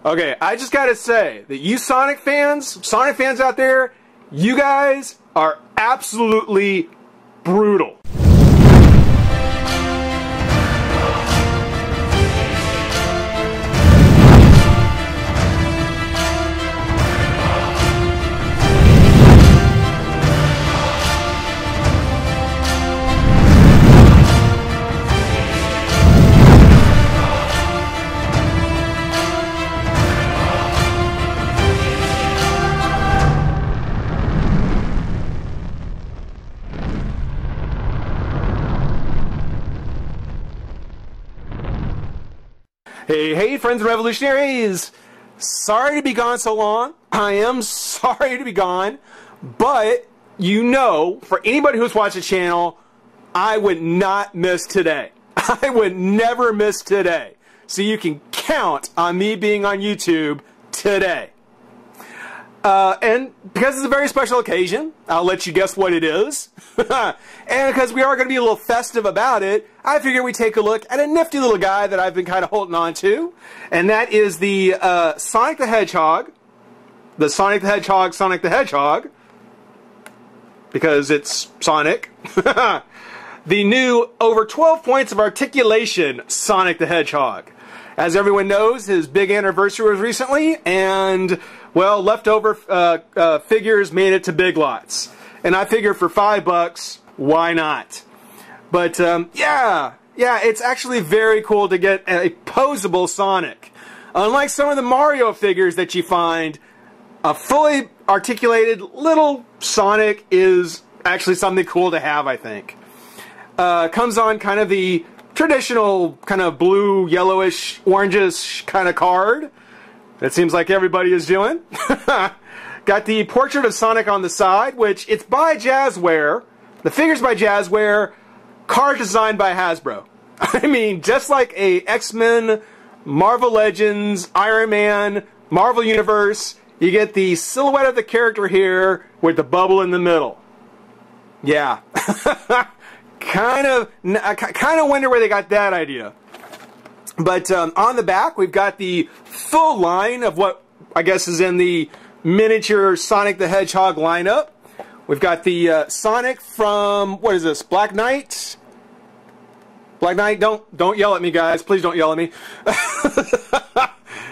Okay, I just gotta say that you Sonic fans out there, you guys are absolutely brutal. Hey, friends and revolutionaries! Sorry to be gone so long. I am sorry to be gone, but you know, for anybody who's watched the channel, I would not miss today. I would never miss today. So you can count on me being on YouTube today. And because it's a very special occasion, I'll let you guess what it is. And because we are going to be a little festive about it, I figure we take a look at a nifty little guy that I've been kind of holding on to. And that is the Sonic the Hedgehog. The Sonic the Hedgehog, Sonic the Hedgehog. Because it's Sonic. The new over 12 points of articulation Sonic the Hedgehog. As everyone knows, his big anniversary was recently, and, well, leftover figures made it to Big Lots. And I figure for $5, why not? But, yeah, it's actually very cool to get a poseable Sonic. Unlike some of the Mario figures that you find, a fully articulated little Sonic is actually something cool to have, I think. Comes on kind of the traditional kind of blue, yellowish, orangish kind of card. It seems like everybody is doing. Got the portrait of Sonic on the side, which it's by Jazzware. The figure's by Jazzware. Card designed by Hasbro. I mean, just like a X-Men, Marvel Legends, Iron Man, Marvel Universe, you get the silhouette of the character here with the bubble in the middle. Yeah. I kind of wonder where they got that idea. But on the back, we've got the full line of what I guess is in the miniature Sonic the Hedgehog lineup. We've got the Sonic from, what is this, Black Knight? Black Knight, don't yell at me, guys. Please don't yell at me.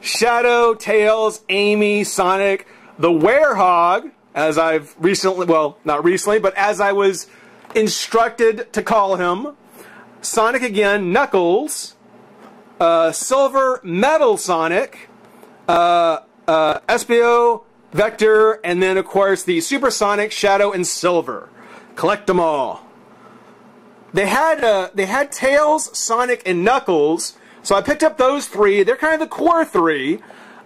Shadow, Tails, Amy, Sonic, the Werehog, as I've recently, well, not recently, but as I was instructed to call him. Sonic again, Knuckles, Silver, Metal Sonic, SPO, Vector, and then of course the Supersonic, Shadow, and Silver. Collect them all. They had Tails, Sonic, and Knuckles, so I picked up those three. They're kind of the core three.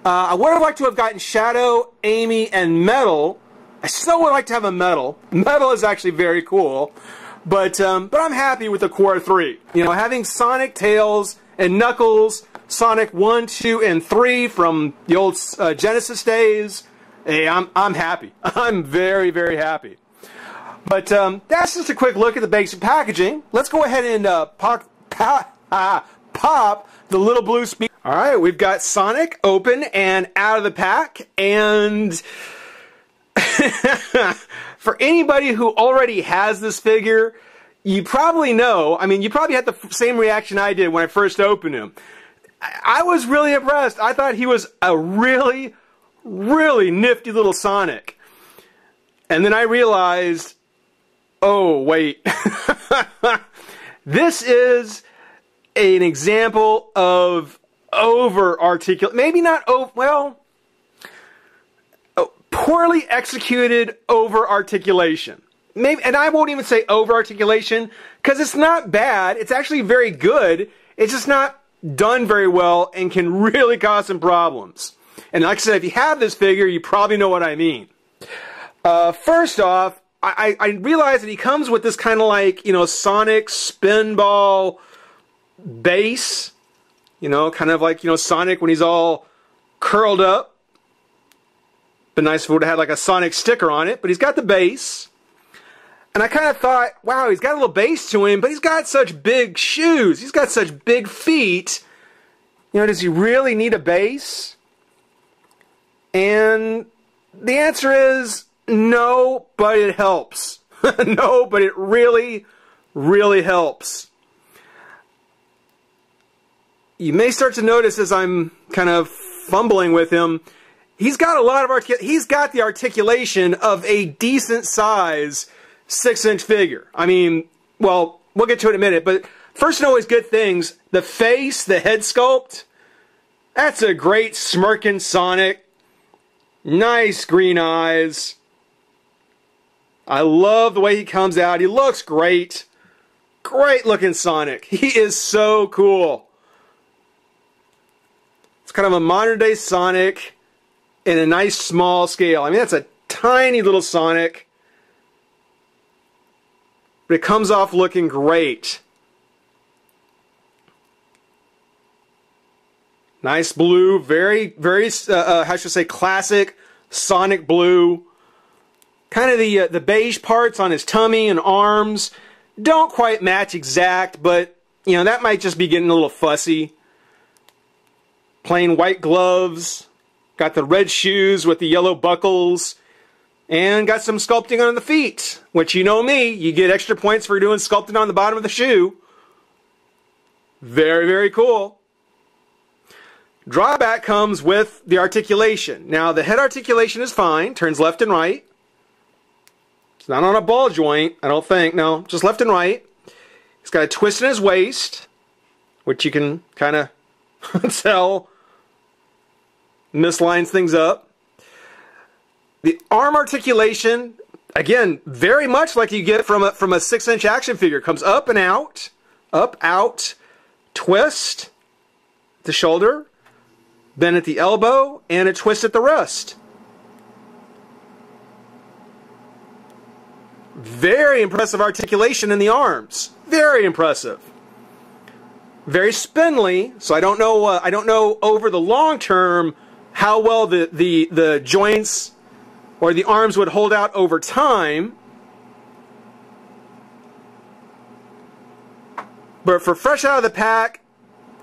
I would have liked to have gotten Shadow, Amy, and Metal. I still would like to have a Metal. Metal is actually very cool, but I'm happy with the core three. You know, having Sonic, Tails, and Knuckles, Sonic 1, 2, and 3 from the old Genesis days. Hey, I'm happy. I'm very, very happy. But that's just a quick look at the basic packaging. Let's go ahead and pop the little blue speaker. All right, we've got Sonic open and out of the pack, and for anybody who already has this figure, you probably know, I mean, you probably had the same reaction I did when I first opened him. I was really impressed. I thought he was a really, really nifty little Sonic. And then I realized, oh, wait. This is an example of over-articulate, maybe not, well, poorly executed over-articulation. Maybe, and I won't even say over-articulation, because it's not bad. It's actually very good. It's just not done very well and can really cause some problems. And like I said, if you have this figure, you probably know what I mean. First off, I realize that he comes with this kind of like, you know, Sonic spinball base. You know, kind of like, you know, Sonic when he's all curled up. Been nice if it would have had like a Sonic sticker on it, but he's got the base. And I kind of thought, wow, he's got a little base to him, but he's got such big shoes. He's got such big feet. You know, does he really need a base? And the answer is no, but it helps. No, but it really, really helps. You may start to notice as I'm kind of fumbling with him, he's got a lot of he's got the articulation of a decent size 6-inch figure. I mean, well, we'll get to it in a minute, but first and always good things. The face, the head sculpt, that's a great smirking Sonic. Nice green eyes. I love the way he comes out. He looks great. Great looking Sonic. He is so cool. It's kind of a modern day Sonic in a nice small scale. I mean, that's a tiny little Sonic, but it comes off looking great. Nice blue, very, how should I say, classic Sonic blue. Kind of the beige parts on his tummy and arms don't quite match exact, but, you know, that might just be getting a little fussy. Plain white gloves, got the red shoes with the yellow buckles, and got some sculpting on the feet, which, you know me, you get extra points for doing sculpting on the bottom of the shoe. Very, very cool. Drawback comes with the articulation. Now, the head articulation is fine, turns left and right. It's not on a ball joint, I don't think. No, just left and right. He's got a twist in his waist, which you can kind of tell mislines things up. The arm articulation, again, very much like you get from a 6-inch action figure. Comes up and out, twist at the shoulder, bend at the elbow, and a twist at the wrist. Very impressive articulation in the arms. Very impressive. Very spindly, so I don't know over the long term how well the joints or the arms would hold out over time. But for fresh out of the pack,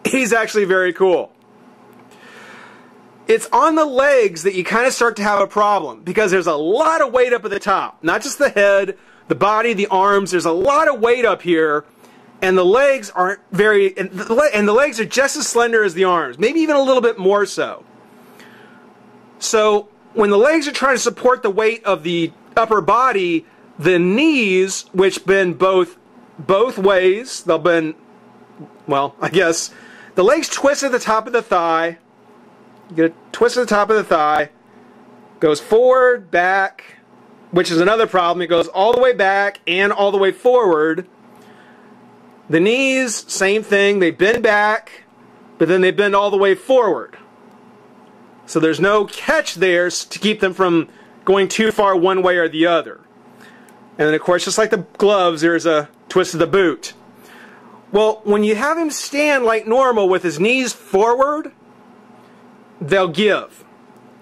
he's actually very cool. It's on the legs that you kind of start to have a problem, because there's a lot of weight up at the top. Not just the head, the body, the arms. There's a lot of weight up here, and the legs aren't very... And the legs are just as slender as the arms, maybe even a little bit more so. So when the legs are trying to support the weight of the upper body, the knees, which bend both ways, they'll bend... Well, I guess the legs twist at the top of the thigh. You get a twist at the top of the thigh, goes forward, back, which is another problem. It goes all the way back and all the way forward. The knees, same thing. They bend back, but then they bend all the way forward. So there's no catch there to keep them from going too far one way or the other. And then, of course, just like the gloves, there's a twist of the boot. Well, when you have him stand like normal with his knees forward, they'll give,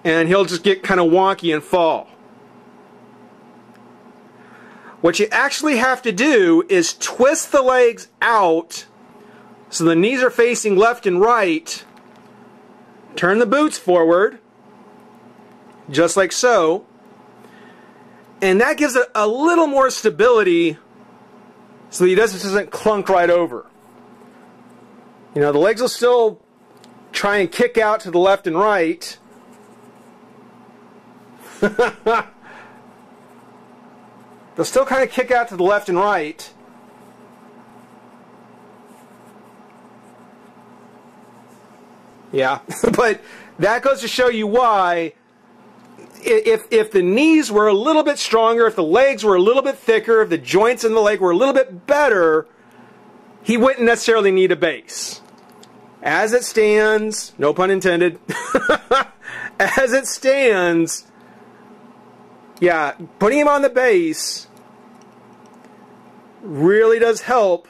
and he'll just get kind of wonky and fall. What you actually have to do is twist the legs out so the knees are facing left and right, turn the boots forward, just like so, and that gives it a little more stability so that he doesn't clunk right over. You know, the legs will still try and kick out to the left and right. They'll still kind of kick out to the left and right. Yeah, but that goes to show you why if the knees were a little bit stronger, if the legs were a little bit thicker, if the joints in the leg were a little bit better, he wouldn't necessarily need a base. As it stands, no pun intended, as it stands, yeah, putting him on the base really does help.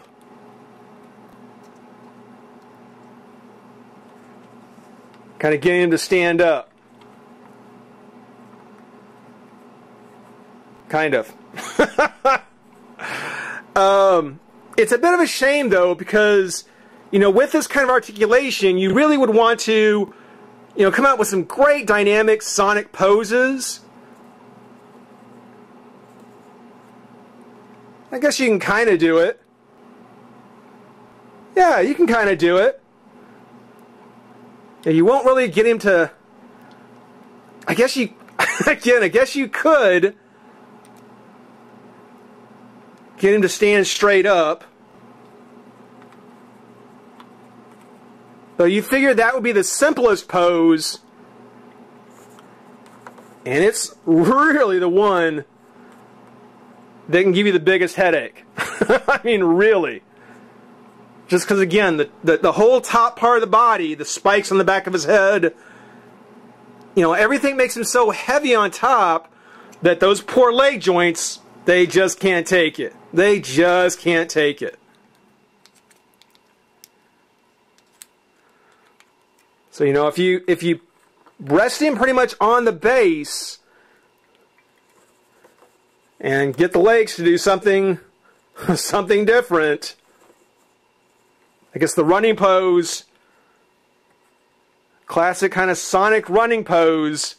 Kind of getting him to stand up. Kind of. It's a bit of a shame, though, because, you know, with this kind of articulation, you really would want to you know, come out with some great dynamic Sonic poses. I guess you can kind of do it. Yeah, you can kind of do it. Yeah, you won't really get him to... I guess you... Again, I guess you could get him to stand straight up. So you figured that would be the simplest pose. And it's really the one that can give you the biggest headache. I mean, really. Just because, again, the whole top part of the body, the spikes on the back of his head, you know, everything makes him so heavy on top that those poor leg joints, they just can't take it. They just can't take it. So, you know, if you rest him pretty much on the base and get the legs to do something different, I guess the running pose, classic kind of Sonic running pose,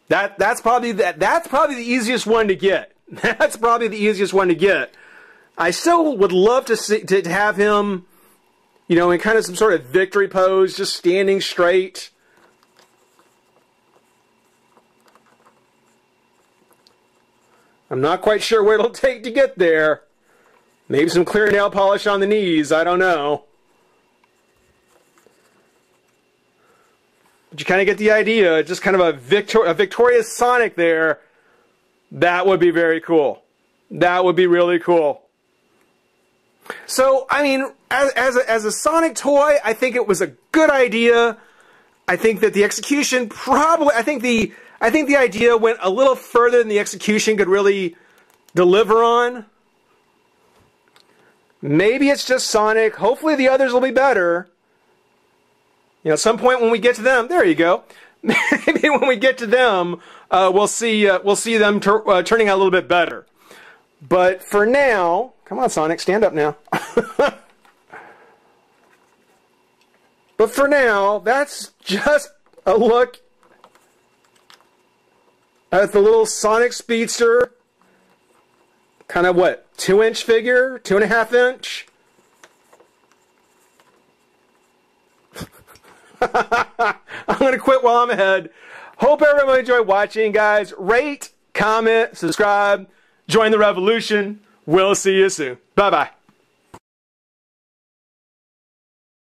that's probably the easiest one to get. That's probably the easiest one to get. I still would love to have him, you know, in kind of some sort of victory pose, just standing straight. I'm not quite sure what it'll take to get there. Maybe some clear nail polish on the knees, I don't know. But you kind of get the idea, just kind of a victorious Sonic there. That would be very cool. That would be really cool. So, I mean, as a Sonic toy, I think it was a good idea. I think that the execution probably, I think the idea went a little further than the execution could really deliver on. Maybe it's just Sonic. Hopefully the others will be better. You know, at some point when we get to them, there you go. Maybe when we get to them, we'll see them turning out a little bit better. But for now, come on, Sonic, stand up now. But for now, that's just a look at the little Sonic Speedster. Kind of what, 2-inch figure, 2.5 inch. I'm going to quit while I'm ahead. Hope everyone enjoyed watching, guys. Rate, comment, subscribe, join the revolution. We'll see you soon. Bye-bye.